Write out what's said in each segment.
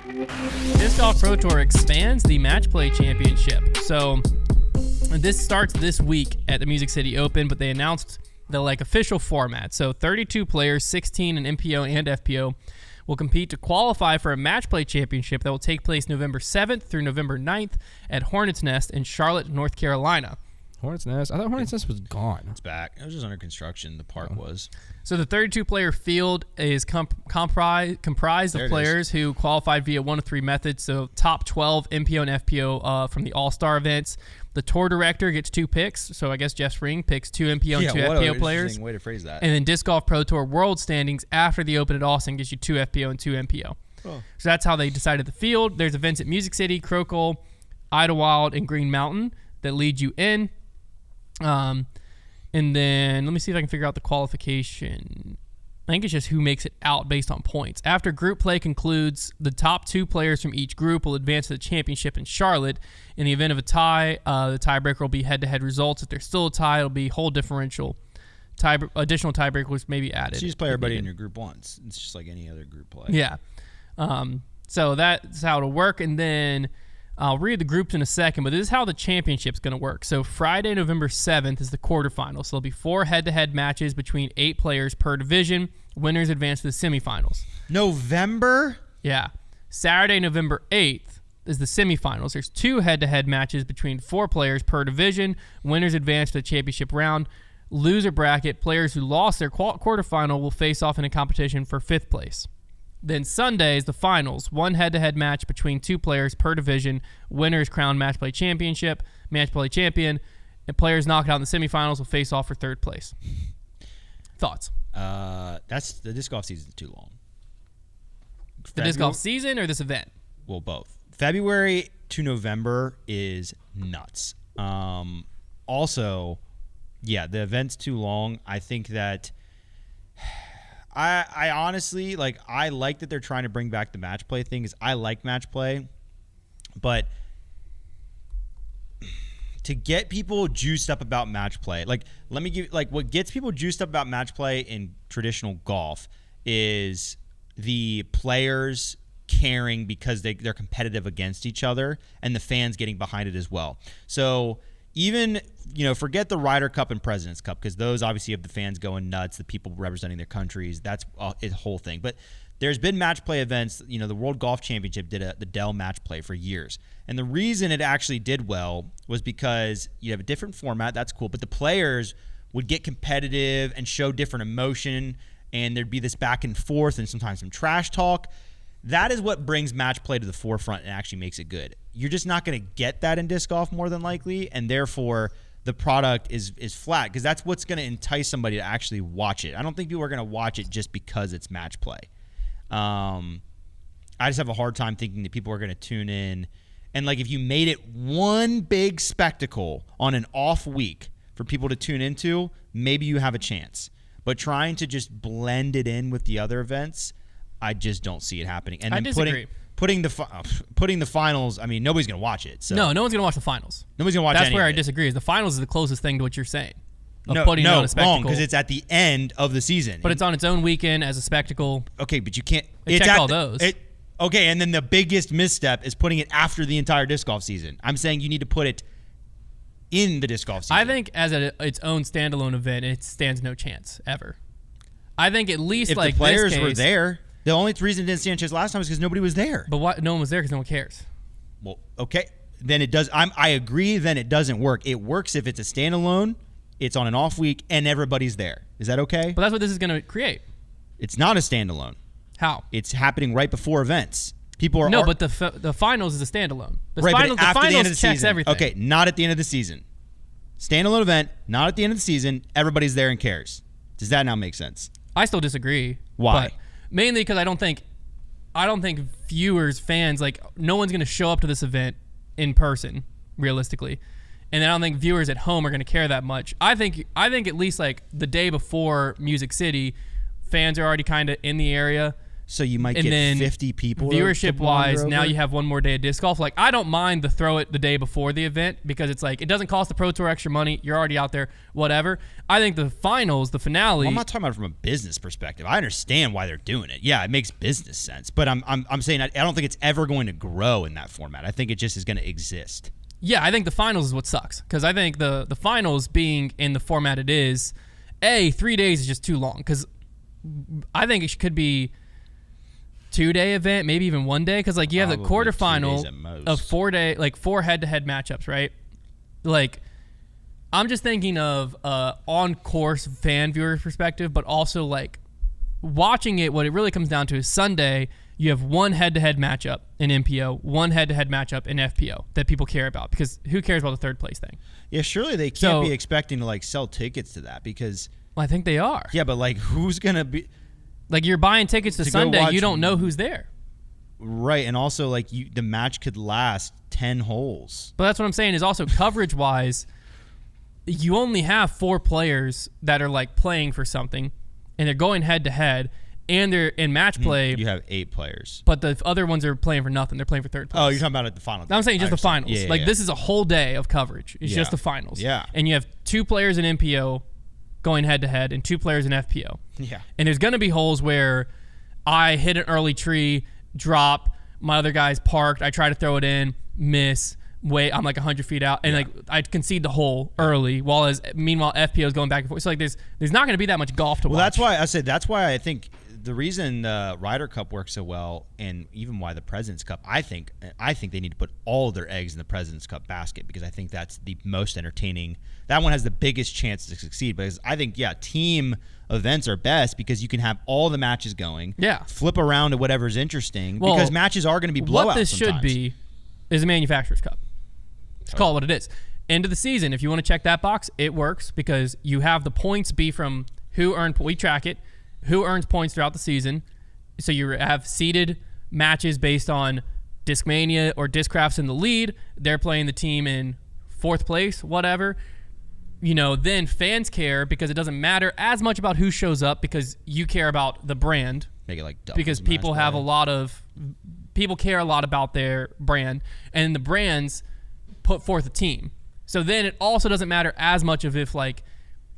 Disc Golf Pro Tour expands the Match Play Championship. So this starts this week at the Music City Open, but they announced the official format. So 32 players, 16 in MPO and FPO, will compete to qualify for a Match Play Championship that will take place November 7th through November 9th at Hornets Nest in Charlotte, North Carolina. Hornets Nest? I thought Hornets Nest was gone. It's back. It was just under construction. The park was. So the 32-player field is comprised of players who qualified via one of three methods. So top 12 MPO and FPO from the All-Star events. The tour director gets 2 picks. So I guess Jeff Ring picks 2 MPO and 2 FPO players. Way to phrase that. And then Disc Golf Pro Tour World Standings after the Open at Austin gives you 2 FPO and 2 MPO. Oh. So that's how they decided the field. There's events at Music City, Crokle, Idlewild, and Green Mountain that lead you in. And then let me see if I can figure out the qualification. I think it's just who makes it out based on points. After group play concludes, the top 2 players from each group will advance to the championship in Charlotte. In the event of a tie, the tiebreaker will be head-to-head results. If there's still a tie, it'll be whole differential. Additional tiebreakers may be added. So you just play everybody in your group once. It's just like any other group play. Yeah. So that's how it'll work. And then I'll read the groups in a second, but this is how the championship's going to work. So Friday, November 7th is the quarterfinals. So there'll be 4 head-to-head matches between 8 players per division. Winners advance to the semifinals. November? Yeah. Saturday, November 8th is the semifinals. There's 2 head-to-head matches between 4 players per division. Winners advance to the championship round. Loser bracket, players who lost their quarterfinal will face off in a competition for 5th place. Then Sunday is the finals. 1 head-to-head match between 2 players per division. Winners crowned Match Play Champion, and players knocked out in the semifinals will face off for 3rd place. Thoughts? That's the disc golf season is too long. The disc golf season or this event? Well, both. February to November is nuts. Also, yeah, the event's too long. I think that I honestly, I like that they're trying to bring back the match play thing, because I like match play, but to get people juiced up about match play, let me give, what gets people juiced up about match play in traditional golf is the players caring because they're competitive against each other, and the fans getting behind it as well. So even, forget the Ryder Cup and President's Cup, because those obviously have the fans going nuts, the people representing their countries. That's a whole thing. But there's been match play events. The World Golf Championship did the Dell match play for years. And the reason it actually did well was because you have a different format. That's cool. But the players would get competitive and show different emotion, and there'd be this back and forth and sometimes some trash talk. That is what brings match play to the forefront and actually makes it good. You're just not going to get that in disc golf more than likely, and therefore the product is flat, because that's what's going to entice somebody to actually watch it. I don't think people are going to watch it just because it's match play. I just have a hard time thinking that people are going to tune in. And if you made it one big spectacle on an off week for people to tune into, maybe you have a chance. But trying to just blend it in with the other events, I just don't see it happening. And I then disagree. putting the finals, I mean, nobody's going to watch it. So. No one's going to watch the finals. Nobody's going to watch That's any where of I it. disagree. Is the finals is the closest thing to what you're saying. No, wrong, because it's at the end of the season. But it's on its own weekend as a spectacle. Okay, but you can't. Check all those. Okay, and then the biggest misstep is putting it after the entire disc golf season. I'm saying you need to put it in the disc golf season. I think as its own standalone event, it stands no chance ever. I think at least if the players this case, were there. The only reason it didn't stand a chance last time is because nobody was there. But no one was there because no one cares. Well, okay, then it does. I agree. Then it doesn't work. It works if it's a standalone, it's on an off week, and everybody's there. Is that okay? But that's what this is going to create. It's not a standalone. How? It's happening right before events. People are but the finals is a standalone. The right, finals, but after the end of the checks season. Everything. Okay, not at the end of the season. Standalone event, not at the end of the season. Everybody's there and cares. Does that now make sense? I still disagree. Why? But mainly because I don't think viewers, fans, no one's going to show up to this event in person, realistically. And I don't think viewers at home are going to care that much. I think at least the day before Music City, fans are already kind of in the area. So you might And get then 50 people. to viewership wise, wander now over. you have one more day of disc golf. Like, I don't mind to throw it the day before the event because it's like it doesn't cost the Pro Tour extra money. You're already out there, whatever. I think the finals, the finale. Well, I'm not talking about it from a business perspective. I understand why they're doing it. Yeah, it makes business sense. But I'm saying I don't think it's ever going to grow in that format. I think it just is going to exist. Yeah, I think the finals is what sucks because I think the finals being in the format it is, 3 days is just too long because I think it could be 2-day event, maybe even 1 day, because like you have the Probably 2 days quarterfinal at most. of 4 head-to-head matchups, right? Like, I'm just thinking of on-course fan viewer perspective, but also like watching it. What it really comes down to is Sunday. You have one head-to-head matchup in MPO, one head-to-head matchup in FPO that people care about because who cares about the third place thing? Yeah, surely they can't So- be expecting to like sell tickets to that because Well, I think they are. yeah, but like who's gonna be Like you're buying tickets to To go Sunday, watch- you don't know who's there. right? And also like the match could last 10 holes. But that's what I'm saying is also coverage-wise, you only have 4 players that are like playing for something, and they're going head-to-head, and they're in match play. You have 8 players. But the other ones are playing for nothing. They're playing for third place. Oh, you're talking about at the final. I'm saying just I the finals. understand. Yeah, like yeah. this is a whole day of coverage. It's Yeah. just the finals. Yeah. And you have 2 players in MPO going head-to-head and 2 players in FPO. Yeah. And there's going to be holes where I hit an early tree, drop, my other guy's parked, I try to throw it in, miss, wait, I'm like 100 feet out, and like I concede the hole early, meanwhile FPO is going back and forth. So like there's not going to be that much golf to watch. Well, that's why I think the reason the Ryder Cup works so well, and even why the President's Cup, I think they need to put all of their eggs in the President's Cup basket because I think that's the most entertaining. That one has the biggest chance to succeed because I think team events are best because you can have all the matches going. Yeah. Flip around to whatever's interesting Well, because matches are going to be blowouts. What this sometimes. should be is a Manufacturers Cup. Let's call it what it is. End of the season, if you want to check that box, it works because you have the points be from we track it, who earns points throughout the season. So you have seeded matches based on Discmania or Discraft's in the lead. They're playing the team in 4th place, whatever. Then fans care because it doesn't matter as much about who shows up because you care about the brand. Make it like doubles Because match people have play. people care a lot about their brand, and the brands put forth a team. So then it also doesn't matter as much of if like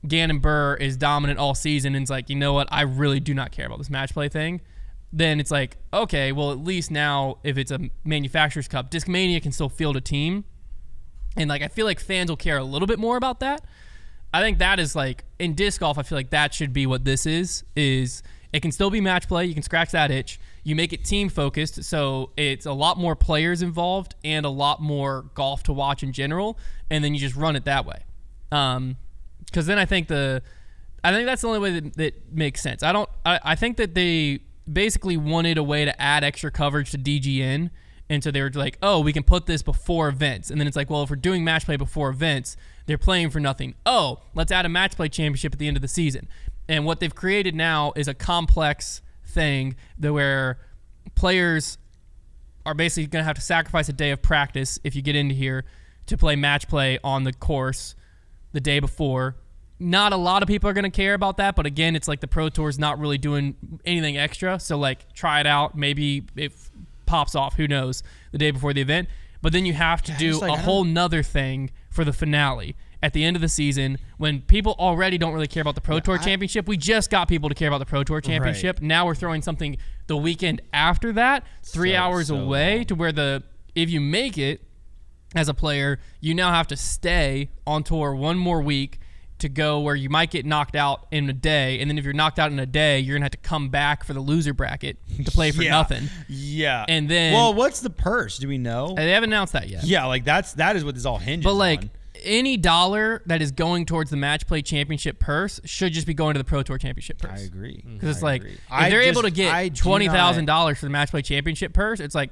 Gannon Burr is dominant all season and it's like, you know what, I really do not care about this match play thing. Then it's like, okay, well at least now if it's a Manufacturers Cup, Discmania can still field a team. And like I feel like fans will care a little bit more about that. I think that is like in disc golf, I feel like that should be what this is it can still be match play. You can scratch that itch. You make it team focused, so it's a lot more players involved and a lot more golf to watch in general, and then you just run it that way. Because then I think that's the only way that makes sense. I think that they basically wanted a way to add extra coverage to DGN, and so they were like, oh, we can put this before events. And then it's like, well, if we're doing match play before events, they're playing for nothing. Oh, let's add a match play championship at the end of the season. And what they've created now is a complex thing where players are basically going to have to sacrifice a day of practice if you get into here to play match play on the course the day before. Not a lot of people are going to care about that, but again, it's like the Pro Tour's not really doing anything extra. So like try it out. Maybe it pops off, who knows, the day before the event. But then you have to do a whole nother thing for the finale at the end of the season when people already don't really care about the Pro Tour Championship. We just got people to care about the Pro Tour Championship. Right. Now we're throwing something the weekend after that, 3 hours away long. to where if you make it as a player, you now have to stay on tour one more week to go where you might get knocked out in a day. And then if you're knocked out in a day, you're going to have to come back for the loser bracket to play for nothing. Yeah. And then... Well, what's the purse? Do we know? They haven't announced that yet. Yeah, like that is what this all hinges But like on. any dollar that is going towards the match play championship purse should just be going to the Pro Tour championship purse. I agree. Because it's I like agree. if they're able to get $20,000 for the match play championship purse, it's like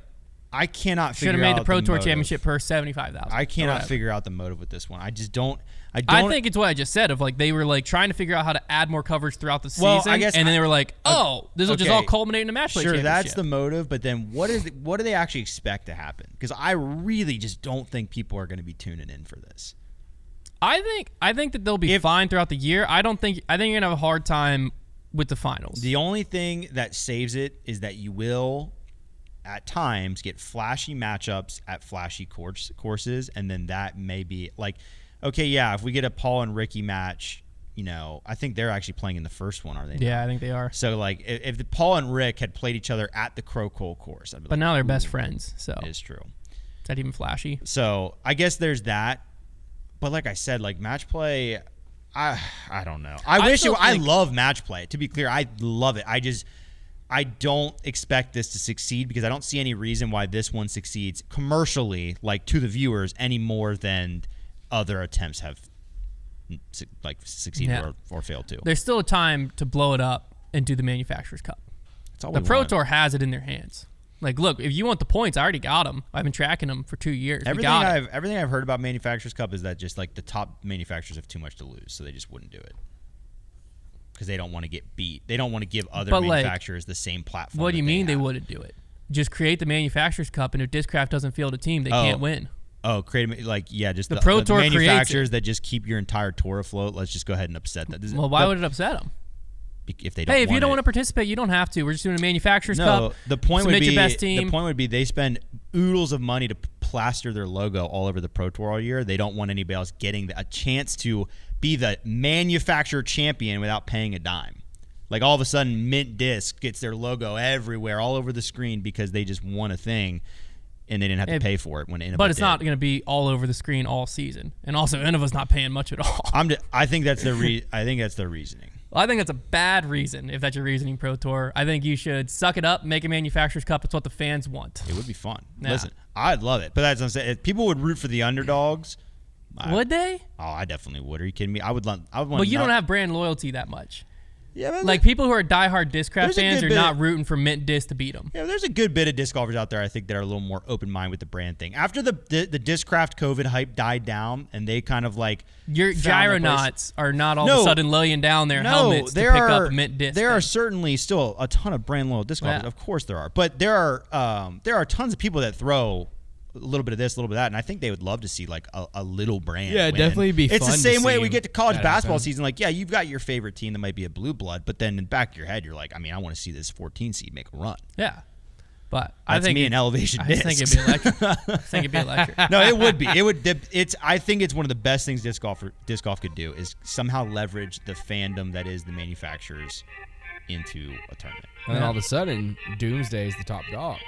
I cannot should figure have out made the Pro Tour motive. championship purse $75,000. I cannot figure out the motive with this one. I just don't. I think it's what I just said of like they were like trying to figure out how to add more coverage throughout the season, Well, I guess and then they were like, "Oh, this will just all okay. culminate in a match play Sure, championship." that's the motive, but then what do they actually expect to happen? Because I really just don't think people are going to be tuning in for this. I think that they'll be fine throughout the year. I think you're gonna have a hard time with the finals. The only thing that saves it is that you will, at times, get flashy matchups at flashy courses, and then that may be like, okay, yeah, if we get a Paul and Ricky match, I think they're actually playing in the first one, are they? Yeah, not? I think they are. So, like, if the Paul and Rick had played each other at the Crow course, I'd be but like, now they're best friends, so it is true. Is that even flashy? So I guess there's that. But like I said, like match play, I don't know. I love match play. To be clear, I love it. I don't expect this to succeed because I don't see any reason why this one succeeds commercially, like to the viewers, any more than other attempts have like succeeded or failed to. There's still a time to blow it up and do the Manufacturers Cup. The Pro Tour has it in their hands. Like, look, if you want the points, I already got them. I've been tracking them for 2 years. Everything I've heard about Manufacturers Cup is that just like the top manufacturers have too much to lose, so they just wouldn't do it because they don't want to get beat. They don't want to give other manufacturers the same platform. What do you mean they wouldn't do it? Just create the Manufacturers Cup, and if Discraft doesn't field a team, they can't win. Oh, create just the Pro Tour manufacturers that just keep your entire tour afloat. Let's just go ahead and upset that. Well, why would it upset them? If they don't if you don't want to participate, you don't have to. We're just doing a Manufacturers Cup. The point would be your best team. The point would be they spend oodles of money to plaster their logo all over the Pro Tour all year. They don't want anybody else getting a chance to be the manufacturer champion without paying a dime. Like all of a sudden, Mint Disc gets their logo everywhere, all over the screen because they just won a thing. And they didn't have to pay for it when Innova But it's not going to be all over the screen all season. And also, Innova's not paying much at all. I think that's their reasoning. Well, I think that's a bad reason if that's your reasoning, Pro Tour. I think you should suck it up, make a Manufacturers Cup. It's what the fans want. It would be fun. Yeah. Listen, I'd love it. But that's what I'm saying. If people would root for the underdogs. Would they? Oh, I definitely would. Are you kidding me? I would want. Well, you don't have brand loyalty that much. Yeah, but like people who are diehard Discraft fans are not rooting for Mint Disc to beat them. Yeah, there's a good bit of disc golfers out there I think that are a little more open minded with the brand thing. After the Discraft COVID hype died down and they kind of like your gyronauts are not all of a sudden laying down their helmets to pick up Mint Disc. There are certainly still a ton of brand loyal disc golfers. Of course there are, but there are tons of people that throw a little bit of this, a little bit of that, and I think they would love to see like a little brand. Yeah, win. definitely be. It's fun the same to way we get to college basketball happen. season. Like, yeah, you've got your favorite team that might be a blue blood, but then in the back of your head, you're like, I mean, I want to see this 14 seed make a run. Yeah, but I think me an elevation disc. I think it'd be electric. No, it would be. It would. I think it's one of the best things disc golf could do is somehow leverage the fandom that is the manufacturers into a tournament. And then all of a sudden, Doomsday is the top dog.